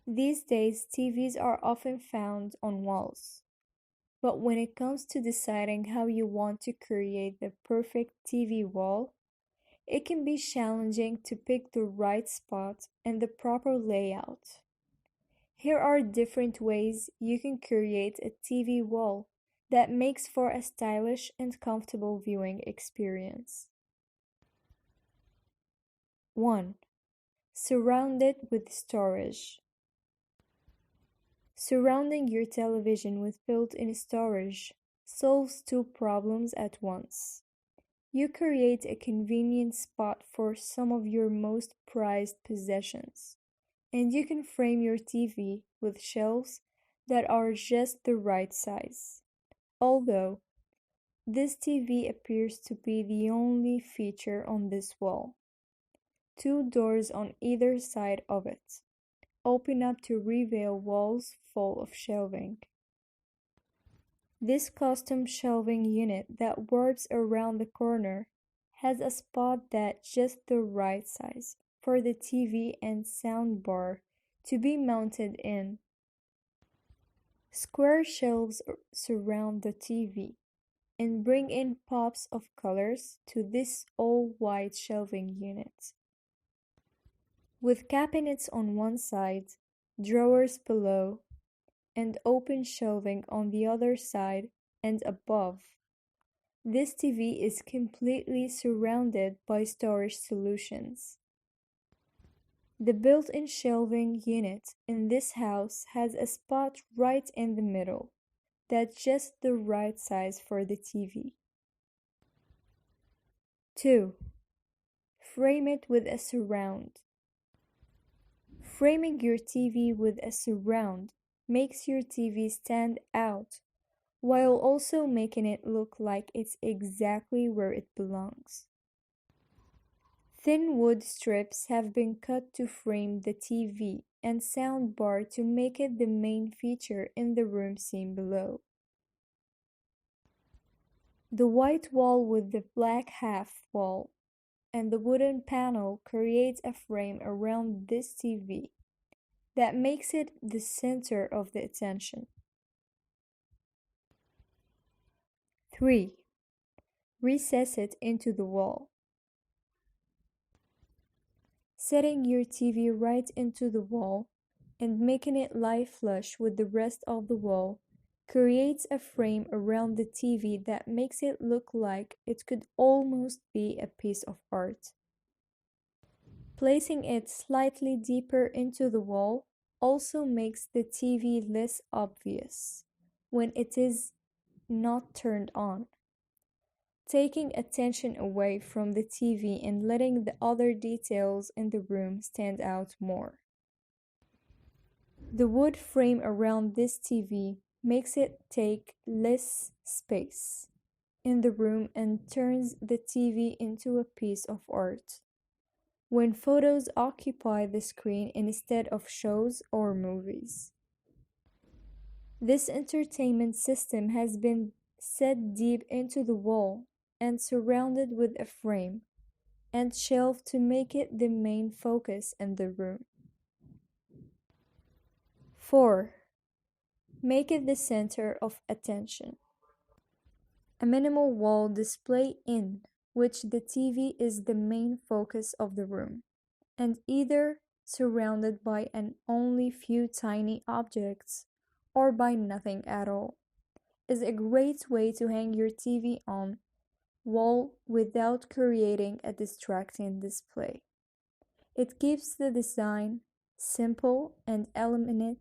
These days, TVs are often found on walls. But when it comes to deciding how you want to create the perfect TV wall, it can be challenging to pick the right spot and the proper layout. Here are different ways you can create a TV wall that makes for a stylish and comfortable viewing experience. 1. Surround it with storage. Surrounding your television with built-in storage solves two problems at once. You create a convenient spot for some of your most prized possessions, and you can frame your TV with shelves that are just the right size. Although, this TV appears to be the only feature on this wall. Two doors on either side of it open up to reveal walls full of shelving. This custom shelving unit that warps around the corner has a spot that's just the right size for the TV and sound bar to be mounted in. Square shelves surround the TV and bring in pops of colors to this all-white shelving unit. With cabinets on one side, drawers below, and open shelving on the other side and above, this TV is completely surrounded by storage solutions. The built-in shelving unit in this house has a spot right in the middle that's just the right size for the TV. 2. Frame it with a surround. Framing your TV with a surround makes your TV stand out while also making it look like it's exactly where it belongs. Thin wood strips have been cut to frame the TV and sound bar to make it the main feature in the room seen below. The white wall with the black half wall and the wooden panel creates a frame around this TV that makes it the center of the attention. 3. Recess it into the wall. Setting your TV right into the wall and making it lie flush with the rest of the wall creates a frame around the TV that makes it look like it could almost be a piece of art. Placing it slightly deeper into the wall also makes the TV less obvious when it is not turned on, taking attention away from the TV and letting the other details in the room stand out more. The wood frame around this TV makes it take less space in the room and turns the TV into a piece of art when photos occupy the screen instead of shows or movies. This entertainment system has been set deep into the wall and surrounded with a frame and shelf to make it the main focus in the room. 4. Make it the center of attention. A minimal wall display in which the TV is the main focus of the room, and either surrounded by an only few tiny objects or by nothing at all, is a great way to hang your TV on wall without creating a distracting display. It keeps the design simple and eliminates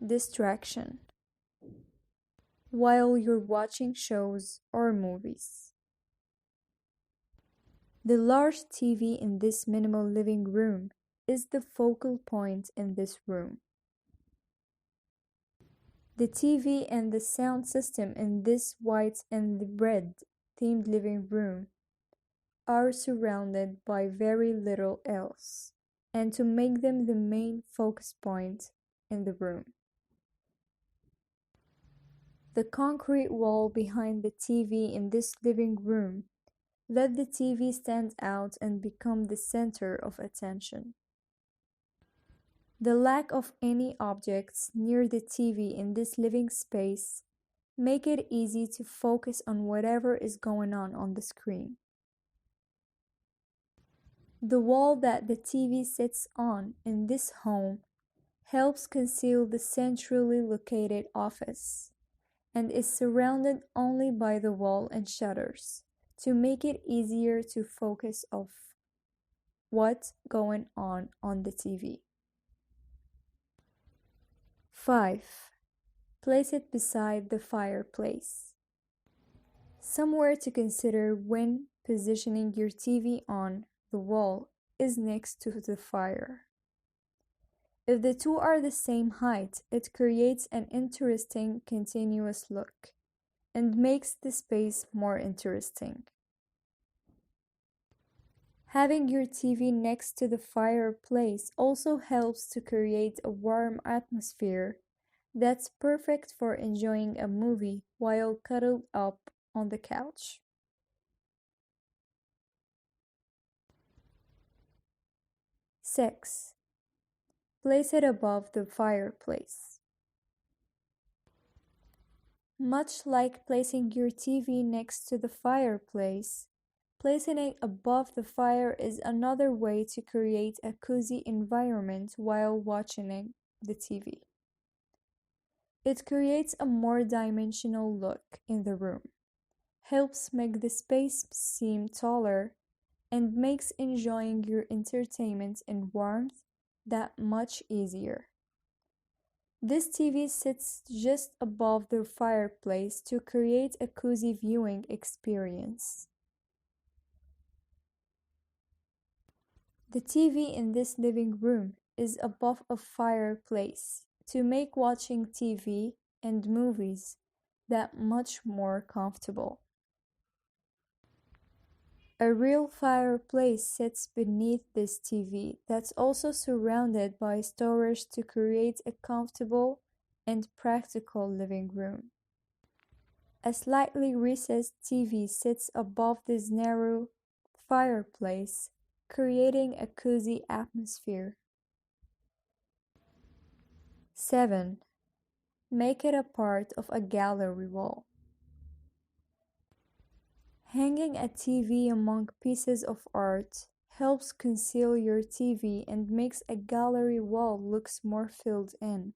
distraction while you're watching shows or movies. The large TV in this minimal living room is the focal point in this room. The TV and the sound system in this white and red themed living room are surrounded by very little else, and to make them the main focus point in the room. The concrete wall behind the TV in this living room let the TV stand out and become the center of attention. The lack of any objects near the TV in this living space make it easy to focus on whatever is going on the screen. The wall that the TV sits on in this home helps conceal the centrally located office and is surrounded only by the wall and shutters to make it easier to focus of what's going on the TV. 5. Place it beside the fireplace. Somewhere to consider when positioning your TV on the wall is next to the fire. If the two are the same height, it creates an interesting continuous look and makes the space more interesting. Having your TV next to the fireplace also helps to create a warm atmosphere that's perfect for enjoying a movie while cuddled up on the couch. 6. Place it above the fireplace. Much like placing your TV next to the fireplace, placing it above the fire is another way to create a cozy environment while watching the TV. It creates a more dimensional look in the room, helps make the space seem taller, and makes enjoying your entertainment in warmth that much easier. This TV sits just above the fireplace to create a cozy viewing experience. The TV in this living room is above a fireplace to make watching TV and movies that much more comfortable. A real fireplace sits beneath this TV that's also surrounded by storage to create a comfortable and practical living room. A slightly recessed TV sits above this narrow fireplace, creating a cozy atmosphere. 7. Make it a part of a gallery wall. Hanging a TV among pieces of art helps conceal your TV and makes a gallery wall looks more filled in.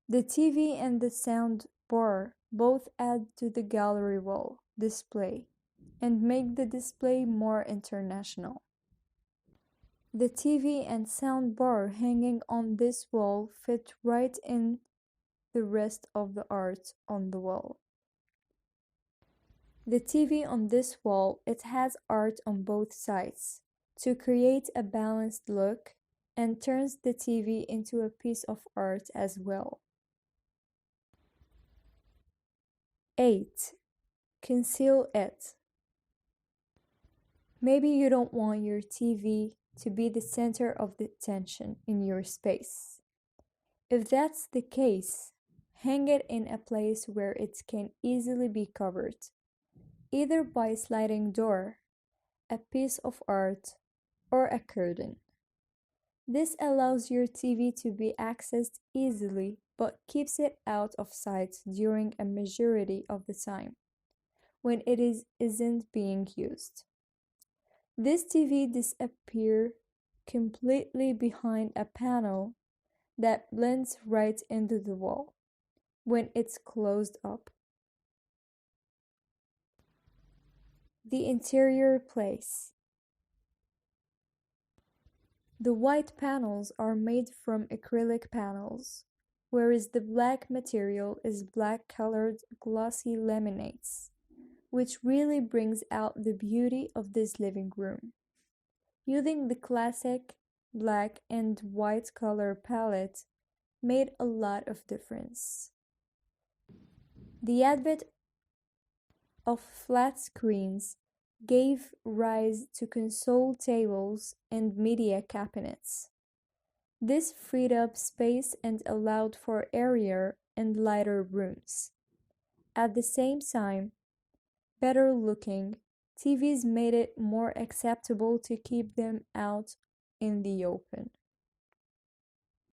The TV and the sound bar both add to the gallery wall display and make the display more international. The TV and sound bar hanging on this wall fit right in the rest of the art on the wall. The TV on this wall, it has art on both sides to create a balanced look and turns the TV into a piece of art as well. 8. Conceal it. Maybe you don't want your TV to be the center of the attention in your space. If that's the case, hang it in a place where it can easily be covered, either by a sliding door, a piece of art, or a curtain. This allows your TV to be accessed easily but keeps it out of sight during a majority of the time when it isn't being used. This TV disappears completely behind a panel that blends right into the wall when it's closed up. The interior place. The white panels are made from acrylic panels, whereas the black material is black-colored glossy laminates, which really brings out the beauty of this living room. Using the classic black and white color palette made a lot of difference. The advent of flat screens gave rise to console tables and media cabinets. This freed up space and allowed for airier and lighter rooms. At the same time, better looking TVs made it more acceptable to keep them out in the open.